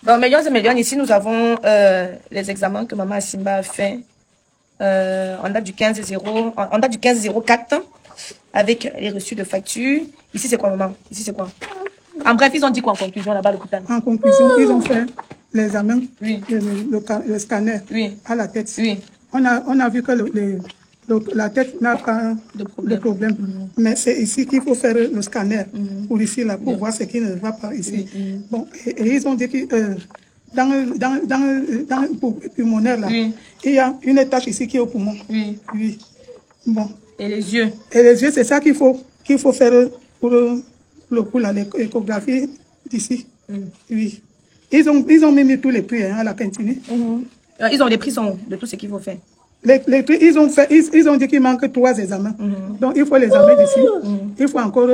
Donc, millions, ici, nous avons les examens que Maman Simba a fait en date du 15-04 avec les reçus de facture. Ici, c'est quoi, Maman? Ici, c'est quoi? En bref, ils ont dit quoi en conclusion là-bas, l'hôpital? En conclusion, ils ont fait l'examen, oui. le scanner oui. à la tête. Oui. On a vu que la tête n'a pas de problème. Mais c'est ici qu'il faut faire le scanner pour ici, là, pour voir ce qui ne va pas ici. Bon, et ils ont dit que dans le pulmonaire, là, il y a une tache ici qui est au poumon. Oui. Bon. Et les yeux? Et les yeux, c'est ça qu'il faut faire pour l'échographie d'ici. Oui. Ils ont mis tous les prix à la cantine. Ils ont les prix de tout ce qu'il faut faire. Les prix, ils ont dit qu'il manque 3 examens. Donc, il faut les examens d'ici. Il faut encore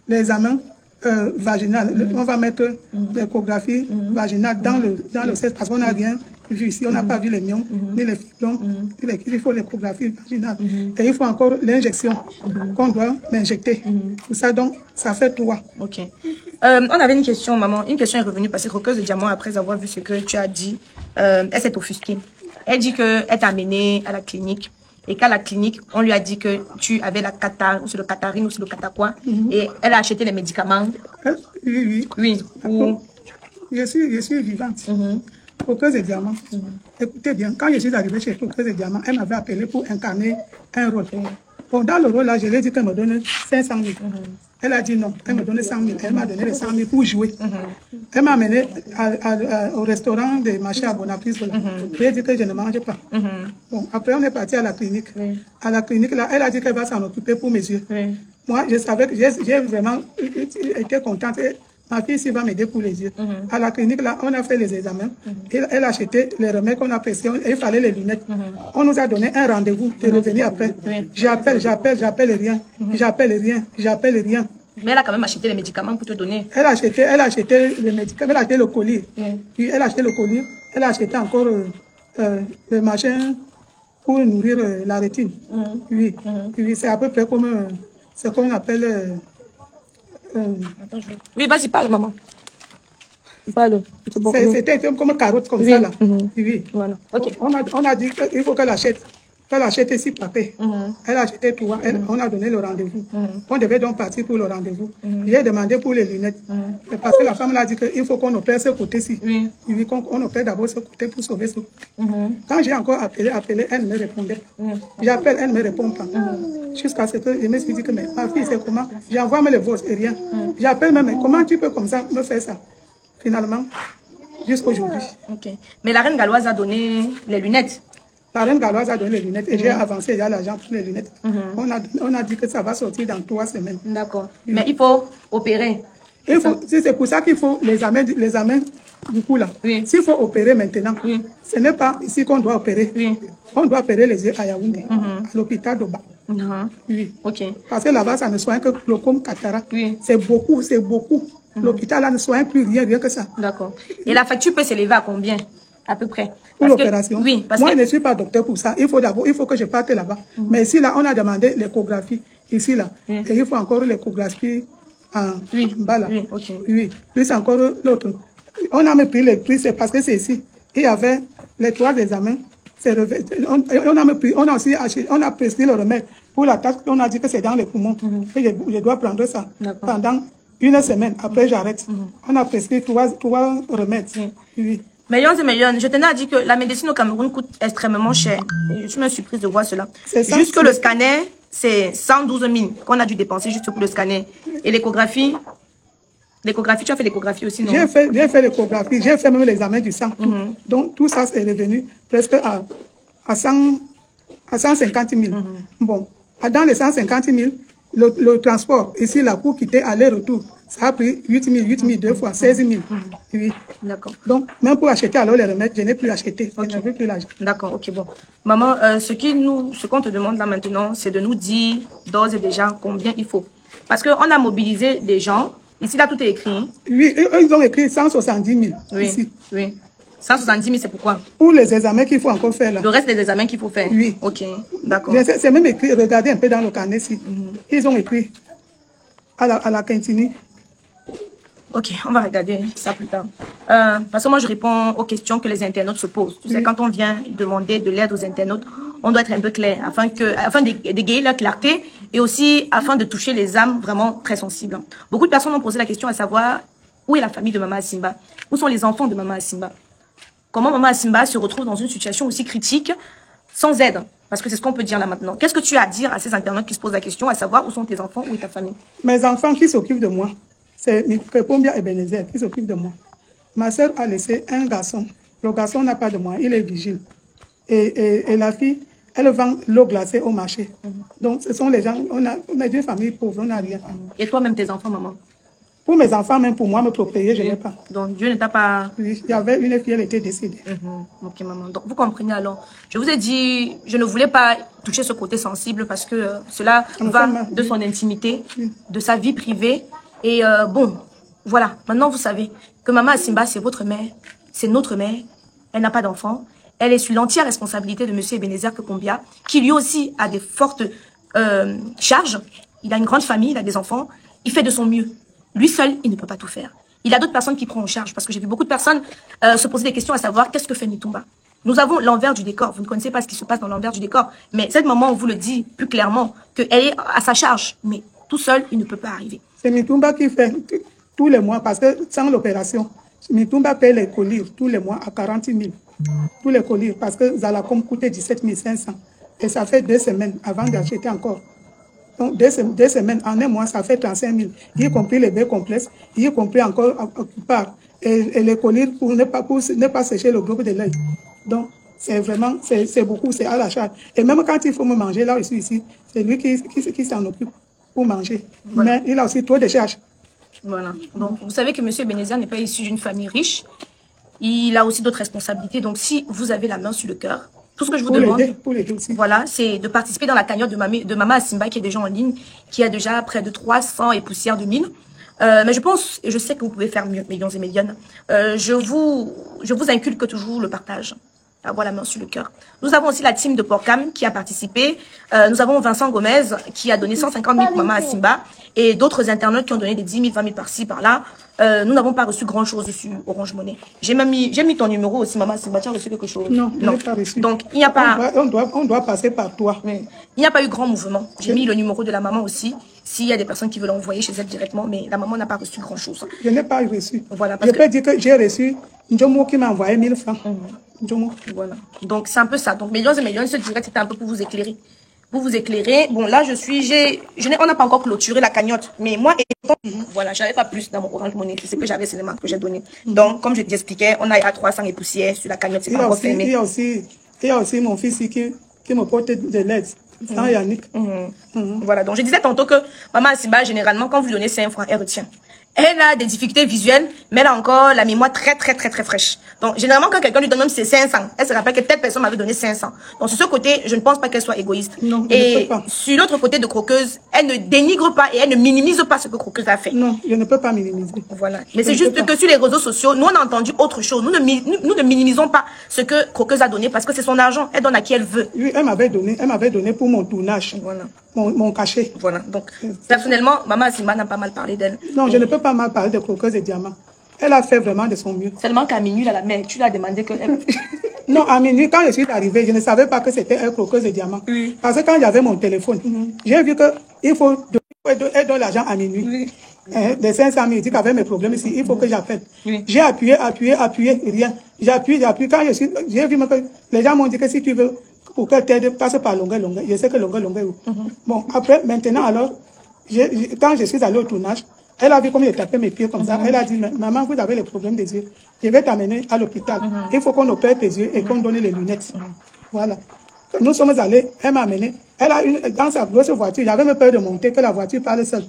l'examen vaginal. On va mettre l'échographie vaginale dans le sexe parce qu'on n'a rien vu ici. On n'a pas vu les mions, ni les fibrons. Il faut l'échographie vaginale. Et il faut encore l'injection qu'on doit m'injecter. Tout ça, donc, ça fait 3. Ok. On avait une question, maman. Une question est revenue parce que Roqueuse de Diamant, après avoir vu ce que tu as dit, elle s'est offusquée. Elle dit qu'elle t'a amenée à la clinique et qu'à la clinique, on lui a dit que tu avais la catarrhe, ou c'est le catarrhine, ou c'est le cataqua, et elle a acheté les médicaments. Oui. Je suis vivante. Roqueuse de Diamant. Écoutez bien, quand je suis arrivée chez Roqueuse de Diamant, elle m'avait appelé pour incarner un rôle. Bon, dans le rôle là, je lui ai dit qu'elle me donne 500 000. Elle a dit non, elle me donne 100 000. Elle m'a donné les 100 000 pour jouer. Elle m'a amené au restaurant des marchés à Bonaprise. Je lui ai dit que je ne mangeais pas. Bon, après, on est parti à la clinique. À la clinique, là, elle a dit qu'elle va s'en occuper pour mes yeux. Moi, je savais que j'ai vraiment été contente. Ma fille ici va m'aider pour les yeux. À la clinique, là, on a fait les examens. Elle a acheté les remèdes qu'on a pressés. Il fallait les lunettes. On nous a donné un rendez-vous de revenir après. J'appelle rien. J'appelle rien. Mais elle a quand même acheté les médicaments pour te donner. Elle a acheté les médicaments. Elle a acheté le colis. Puis elle a acheté le colis. Elle a acheté encore le machin pour nourrir la rétine. Oui, c'est à peu près comme ce qu'on appelle... Oui, vas-y, parle, maman. Parle. C'était comme carotte comme ça, là. Oui. Voilà. Okay. On a dit qu'il faut qu'elle achète. Elle a acheté 6 papiers. Elle a acheté 3. On a donné le rendez-vous. On devait donc partir pour le rendez-vous. J'ai demandé pour les lunettes. Parce que la femme l'a dit qu'il faut qu'on opère ce côté-ci. Oui, qu'on opère d'abord ce côté pour sauver ce côté. Quand j'ai encore appelé, elle ne me répondait pas. J'appelle, elle ne me répond pas. Jusqu'à ce que je me suis dit que mais ma fille, c'est comment? J'envoie mes voix et rien. J'appelle même, comment tu peux comme ça me faire ça? Finalement, jusqu'aujourd'hui. Ok. Mais la reine galloise a donné les lunettes. La reine galloise a donné les lunettes et j'ai avancé, il y a l'argent pour les lunettes. On a dit que ça va sortir dans 3 semaines. D'accord. Mais il faut opérer. C'est pour ça qu'il faut les examens du coup là. S'il faut opérer maintenant, ce n'est pas ici qu'on doit opérer. On doit opérer les yeux à Yaoundé, à l'hôpital d'Oba. Oui. Ok. Parce que là-bas, ça ne soigne que glaucome, cataracte. C'est beaucoup. L'hôpital là ne soigne plus rien que ça. D'accord. Et la facture peut s'élever à combien? À peu près. Pour l'opération. Oui, moi, je ne suis pas docteur pour ça. Il faut que je parte là-bas. Mais ici, là, on a demandé l'échographie. Ici, là. Et il faut encore l'échographie en bas, là. Oui. Plus encore l'autre. On a même pris les prix, c'est parce que c'est ici. Il y avait les 3 examens. On a aussi acheté, on a prescrit le remède pour la taxe. On a dit que c'est dans les poumons. Et je dois prendre ça pendant 1 semaine. Après, j'arrête. On a prescrit 3 remèdes. Oui. Millions et millions. Je tenais à dire que la médecine au Cameroun coûte extrêmement cher. Je suis même surprise de voir cela. Juste que le scanner, c'est 112 000 qu'on a dû dépenser juste pour le scanner. Et l'échographie, tu as fait l'échographie aussi, non? J'ai fait l'échographie, j'ai fait même l'examen du sang. Donc tout ça est revenu presque à 150 000. Bon, dans les 150 000, le transport, ici, là, pour quitter aller-retour, ça a pris 8 000, 2 fois, 16 000. Oui. D'accord. Donc, même pour acheter alors les remèdes, je n'ai plus acheté. Je n'avais plus l'argent. D'accord, ok, bon. Maman, ce qu'on te demande là maintenant, c'est de nous dire d'ores et déjà combien il faut. Parce qu'on a mobilisé des gens. Ici, là, tout est écrit. Oui, ils ont écrit 170 000. Oui, ici. Oui. 170 000, c'est pourquoi? Pour les examens qu'il faut encore faire là. Le reste des examens qu'il faut faire? Oui. Ok, d'accord. C'est même écrit, regardez un peu dans le carnet ici. Ils ont écrit à la cantine. Ok, on va regarder ça plus tard. Parce que moi, je réponds aux questions que les internautes se posent. Tu sais, quand on vient demander de l'aide aux internautes, on doit être un peu clair afin d'égayer leur clarté et aussi afin de toucher les âmes vraiment très sensibles. Beaucoup de personnes ont posé la question à savoir où est la famille de Maman Asimba? Où sont les enfants de Maman Asimba? Comment Maman Asimba se retrouve dans une situation aussi critique sans aide? Parce que c'est ce qu'on peut dire là maintenant. Qu'est-ce que tu as à dire à ces internautes qui se posent la question à savoir où sont tes enfants, où est ta famille? Mes enfants qui s'occupent de moi, c'est Mikopombia et Benezer qui s'occupent de moi. Ma soeur a laissé un garçon. Le garçon n'a pas de moi, il est vigile. Et la fille, elle vend l'eau glacée au marché. Donc, ce sont les gens, on a une famille pauvre, on n'a rien. Et toi-même, tes enfants, maman? Pour mes enfants, même pour moi, me procréer, je n'ai pas. Donc, Dieu ne t'a pas... Oui, il y avait une fille, elle était décédée. Ok, maman. Donc, vous comprenez alors. Je vous ai dit, je ne voulais pas toucher ce côté sensible parce que cela va de son intimité, de sa vie privée. Et bon, voilà. Maintenant, vous savez que Maman Asimba, c'est votre mère. C'est notre mère. Elle n'a pas d'enfant. Elle est sur l'entière responsabilité de Monsieur Ebenezer Kekombia, qui lui aussi a des fortes charges. Il a une grande famille, il a des enfants. Il fait de son mieux. Lui seul, il ne peut pas tout faire. Il y a d'autres personnes qui prennent en charge, parce que j'ai vu beaucoup de personnes se poser des questions à savoir qu'est-ce que fait Nitumba. Nous avons l'envers du décor. Vous ne connaissez pas ce qui se passe dans l'envers du décor. Mais cette maman, on vous le dit plus clairement, qu'elle est à sa charge. Mais tout seul, il ne peut pas arriver. C'est Nitumba qui fait tous les mois, parce que sans l'opération, Nitumba paye les colliers tous les mois à 40 000. Tous les colliers, parce que Zalacom coûtait 17 500. Et ça fait 2 semaines avant d'acheter encore. Donc, 2 semaines, en un mois, ça fait 35 000, y compris les baies complexes, y compris encore Occupar, et les colliers pour ne pas sécher le globe de l'œil. Donc, c'est vraiment, c'est beaucoup, c'est à la charge. Et même quand il faut me manger, là, je suis ici, c'est lui qui s'en occupe pour manger. Voilà. Mais il a aussi trop de charges. Voilà. Donc, vous savez que M. Ebenezer n'est pas issu d'une famille riche. Il a aussi d'autres responsabilités. Donc, si vous avez la main sur le cœur, tout ce que je vous demande, voilà, c'est de participer dans la cagnotte de Maman Asimba qui est déjà en ligne, qui a déjà près de 300 et poussières de mine. Mais je pense, et je sais que vous pouvez faire mieux, millions et millions. Je vous inculque toujours le partage. Avoir la main sur le cœur. Nous avons aussi la team de Porcam qui a participé. Nous avons Vincent Gomez qui a donné 150 000 pour Maman Asimba et d'autres internautes qui ont donné des 10 000, 20 000 par-ci, par-là. Nous n'avons pas reçu grand-chose sur Orange Money. J'ai mis ton numéro aussi, Maman Asimba. Tu as reçu quelque chose? Non, je n'ai pas reçu. Donc, il n'y a pas... On doit passer par toi. Il n'y a pas eu grand mouvement. J'ai mis le numéro de la maman aussi. S'il y a des personnes qui veulent envoyer chez elle directement, mais la maman n'a pas reçu grand-chose. Je n'ai pas reçu. Voilà, je peux dire que j'ai reçu Njomo qui m'a envoyé 1000 francs. Voilà. Donc, c'est un peu ça. Donc, millions et millions, ce direct, c'était un peu pour vous éclairer. Pour vous éclairer. Bon, là, on n'a pas encore clôturé la cagnotte. Mais moi, voilà, j'avais pas plus dans mon Orange Money. C'est ce que j'avais, c'est les marques que j'ai donné. Donc, comme je t'expliquais, on a à 300 et poussières sur la cagnotte. C'est pas encore fermé. Il y a aussi mon fils qui me porte de l'aide. Yannick. Voilà. Donc, je disais tantôt que Maman Asimba, généralement, quand vous donnez 5 francs, elle retient. Elle a des difficultés visuelles, mais elle a encore la mémoire très fraîche. Donc, généralement, quand quelqu'un lui donne même ses 500, elle se rappelle que telle personne m'avait donné 500. Donc, sur ce côté, je ne pense pas qu'elle soit égoïste. Non, et sur l'autre côté de Croqueuse, elle ne dénigre pas et elle ne minimise pas ce que Croqueuse a fait. Non, je ne peux pas minimiser. Voilà. Mais c'est juste que sur les réseaux sociaux, nous, on a entendu autre chose. Nous ne minimisons pas ce que Croqueuse a donné parce que c'est son argent. Elle donne à qui elle veut. Oui, elle m'avait donné pour mon tournage. Voilà. Mon cachet. Voilà. Donc, personnellement, Maman Asimba n'a pas mal parlé d'elle. Non, je ne peux pas mal parler de Croqueuse et Diamant. Elle a fait vraiment de son mieux. Seulement qu'à minuit, à la mère, tu lui as demandé que... Non, à minuit, quand je suis arrivée, je ne savais pas que c'était un Croqueuse et Diamant. Oui. Parce que quand j'avais mon téléphone, j'ai vu qu'il faut donner l'argent à minuit. Oui. Les 500 000, il dit qu'avec mes problèmes ici, il faut que j'appelle. Oui. J'ai appuyé, rien. J'appuie. Quand j'ai vu que les gens m'ont dit que si tu veux, pour qu'elle t'aide, passe par longueur. Je sais que longueur. Bon, après, maintenant, alors, quand je suis allée au tournage, elle a vu comme je tapais mes pieds comme ça. Elle a dit, maman, vous avez les problèmes des yeux. Je vais t'amener à l'hôpital. Il faut qu'on opère tes yeux et qu'on donne les lunettes. Voilà. Nous sommes allés, elle m'a amené. Elle a dans sa grosse voiture, j'avais même peur de monter, que la voiture parle seule.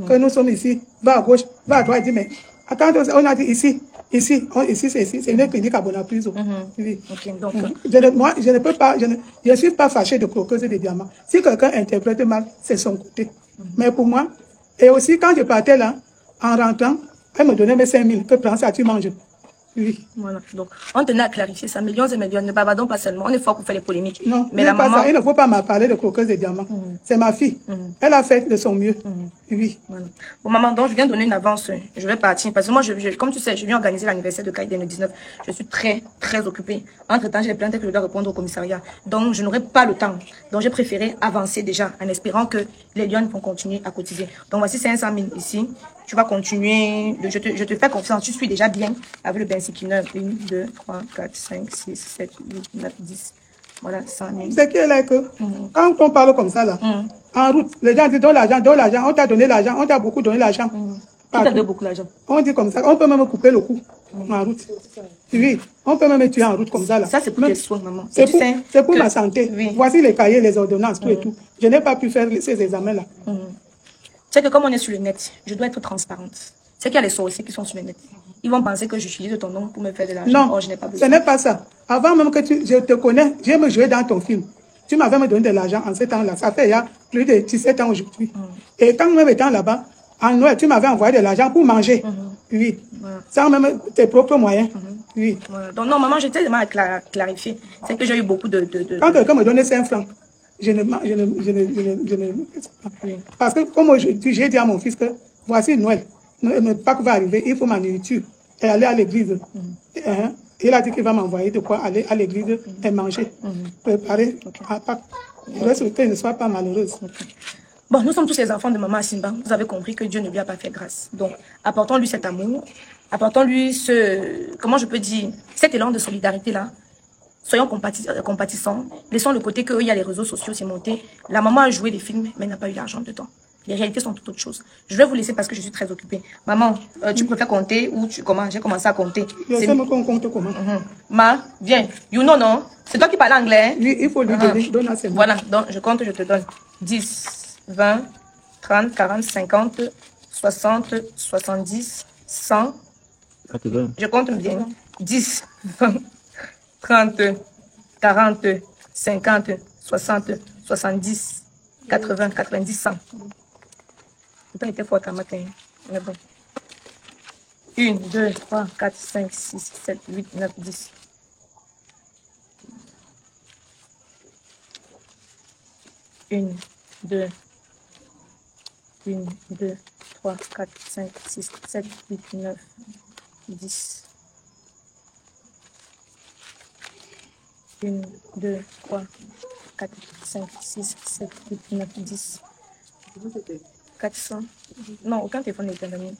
Que nous sommes ici, va à gauche, va à droite. Elle dit, mais attends, on a dit ici, c'est une clinique à Bonaprise. Oui. Okay, donc, moi, je ne peux pas, je ne suis pas fâché de Croqueuse et de Diamant. Si quelqu'un interprète mal, c'est son côté. Mais pour moi, et aussi quand je partais là, en rentrant, elle me donnait mes 5 000, que prends ça, tu manges. Oui. Voilà. Donc, on tenait à clarifier ça. Millions et millions. Ne bavardons pas seulement. On est fort pour faire les polémiques. Non, mais la pas maman... ça. Il ne faut pas me parler de croqueuse de diamants. C'est ma fille. Elle a fait de son mieux. Oui. Voilà. Bon, maman, donc je viens donner une avance. Je vais partir. Parce que moi, comme tu sais, je viens organiser l'anniversaire de Kaiden le 19. Je suis très, très occupée. Entre-temps, j'ai des plaintes que je dois répondre au commissariat. Donc, je n'aurai pas le temps. Donc, j'ai préféré avancer déjà en espérant que les lions vont continuer à cotiser. Donc, voici 500 000 ici. Tu vas continuer. Je te fais confiance. Tu suis déjà bien avec le bensikineur. 1, 2, 3, 4, 5, 6, 7, 8, 9, 10. Voilà, 100 000. C'est qui est là que quand on parle comme ça, là, en route, les gens disent donne l'argent, on t'a donné l'argent, on t'a beaucoup donné l'argent. Qui t'a donné beaucoup l'argent? On dit comme ça, on peut même couper le cou en route. Oui, on peut même tuer en route comme ça, là. Ça, c'est pour tes soins, maman. C'est pour ma santé. Oui. Voici les cahiers, les ordonnances, tout et tout. Je n'ai pas pu faire ces examens-là. Tu sais que comme on est sur le net, je dois être transparente. C'est qu'il y a les sorciers qui sont sur le net. Ils vont penser que j'utilise ton nom pour me faire de l'argent. Non, je n'ai pas besoin. Ce n'est pas ça. Avant même que je te connais, je me jouais dans ton film. Tu m'avais me donné de l'argent en ce temps-là. Ça fait il y a plus de 17 ans aujourd'hui. Et quand même étant là-bas, en Noël, tu m'avais envoyé de l'argent pour manger. Oui. Sans même tes propres moyens. Oui. Donc non, maman, je t'ai demandé à clarifier. C'est que j'ai eu beaucoup de... Quand quelqu'un me donnait 5 francs, je ne parce que comme aujourd'hui, j'ai dit à mon fils que voici Noël. Pâques va arriver, il faut ma nourriture et aller à l'église. Il a dit qu'il va m'envoyer de quoi aller à l'église et manger, préparer à Pâques. Je vais souhaiter qu'elle ne soit pas malheureuse. Bon, nous sommes tous les enfants de maman Simba. Vous avez compris que Dieu ne lui a pas fait grâce. Donc, apportons-lui cet amour, apportons-lui comment je peux dire, cet élan de solidarité-là. Soyons compatissants. Laissons le côté qu'il y a les réseaux sociaux, c'est monté. La maman a joué des films, mais n'a pas eu d'argent dedans. Les réalités sont tout autre chose. Je vais vous laisser parce que je suis très occupée. Maman, tu préfères compter ou comment? J'ai commencé à compter. Je sais qu'on compte comment. Ma, viens. You know, non? C'est toi qui parles anglais? Oui, il faut lui donner. Donne à ses mains. Voilà, donc je compte, je te donne. 10, 20, 30, 40, 50, 60, 70, 100. Je compte bien. 10, 20, 30, 40, 50, 60, 70, 80, 90, 100. Tout était fort à matin. Mais bon. 1, 2, 3, 4, 5, 6, 7, 8, 9, 10. 1, 2, 3, 4, 5, 6, 7, 8, 9, 10. 1, 2, 3, 4, 5, 6, 7, 8, 9, 10. 400. Non, aucun téléphone n'est terminé.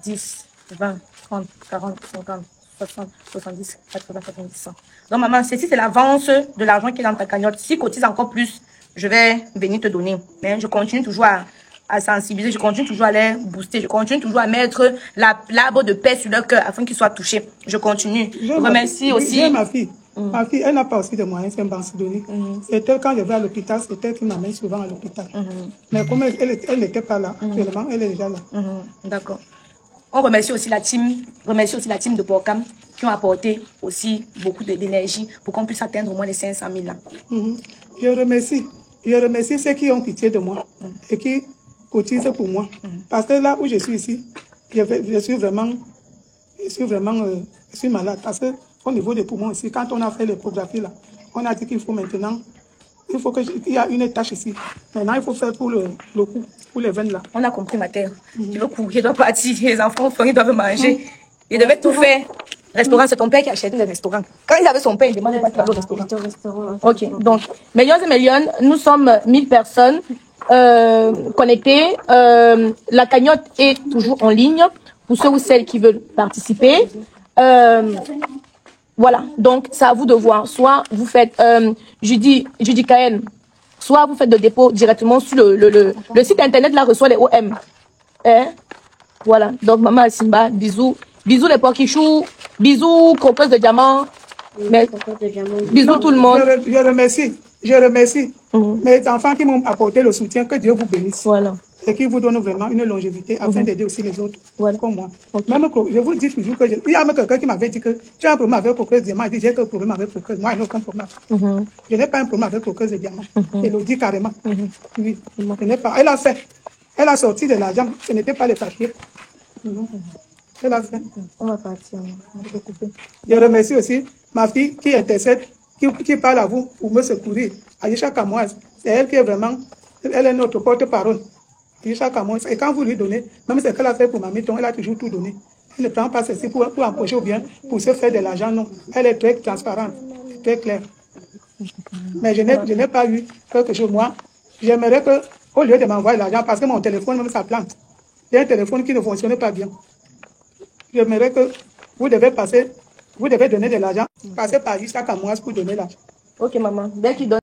10, 20, 30, 40, 50, 60, 70, 80, 90, 100. Donc, maman, ceci, c'est l'avance de l'argent qui est dans ta cagnotte. Si cotise encore plus, je vais venir te donner. Mais je continue toujours à sensibiliser, je continue toujours à les booster, je continue toujours à mettre l'arbre de paix sur leur cœur afin qu'ils soient touchés. Je continue. Je remercie aussi. J'ai ma fille. Ma fille, elle n'a pas aussi de moyens, c'est un bancidonné. C'est elle, quand je vais à l'hôpital, c'est elle qui m'amène souvent à l'hôpital. Mais comme elle n'était pas là, actuellement, elle est déjà là. D'accord. On remercie aussi la team de Porcam qui ont apporté aussi beaucoup d'énergie pour qu'on puisse atteindre au moins les 500 000 là. Je remercie ceux qui ont pitié de moi et qui cotisent pour moi. Parce que là où je suis ici, je suis malade. Parce que au niveau des poumons ici, quand on a fait l'échographie là, on a dit qu'il faut maintenant, il y a une tâche ici. Maintenant, il faut faire pour le cou, pour les veines là. On a compris, ma terre. Je veux courir, je dois partir. Les enfants, ils doivent manger. Ils devaient tout faire. Restaurant, c'est ton père qui a acheté des restaurants. Quand il avait son père, il demandait pas de faire au restaurant. Ok, donc, millions et millions, nous sommes 1000 personnes connectées. La cagnotte est toujours en ligne pour ceux ou celles qui veulent participer. Voilà, donc c'est à vous de voir. Soit vous faites, Judy Kael, soit vous faites de dépôt directement sur le site internet, là reçoit les OM. Voilà, donc maman Simba, bisous. Bisous les porquichous, bisous croqueuse de diamants. Mais, bisous tout le monde. Je remercie mes enfants qui m'ont apporté le soutien, que Dieu vous bénisse. Voilà. Et qui vous donne vraiment une longévité afin d'aider aussi les autres comme moi. Même je vous dis toujours que il y a même quelqu'un qui m'avait dit que tu as un problème avec croqueuse de diamants. Il dit j'ai un problème avec croqueuse. Moi, je n'ai aucun problème. Je n'ai pas un problème avec croqueuse de diamants. Elle le dit carrément. Oui, je n'ai pas. Elle a sorti de l'argent. Ce n'était pas les papiers. Elle a fait. On va partir. Je remercie aussi ma fille qui intercède, qui parle à vous pour me secourir. Aïcha Kamoise, c'est elle qui est vraiment, elle est notre porte-parole. Aïcha Kamoise, et quand vous lui donnez, même ce qu'elle a fait pour Mamiton, elle a toujours tout donné. Elle ne prend pas ceci pour empocher ou bien pour se faire de l'argent, non. Elle est très transparente, très claire. Mais je n'ai pas eu quelque chose. Moi, j'aimerais que, au lieu de m'envoyer l'argent, parce que mon téléphone, même ça plante. Il y a un téléphone qui ne fonctionnait pas bien. J'aimerais que vous devez donner de l'argent, passer par Aïcha Kamoise pour donner l'argent. Ok, maman. Dès qu'il donne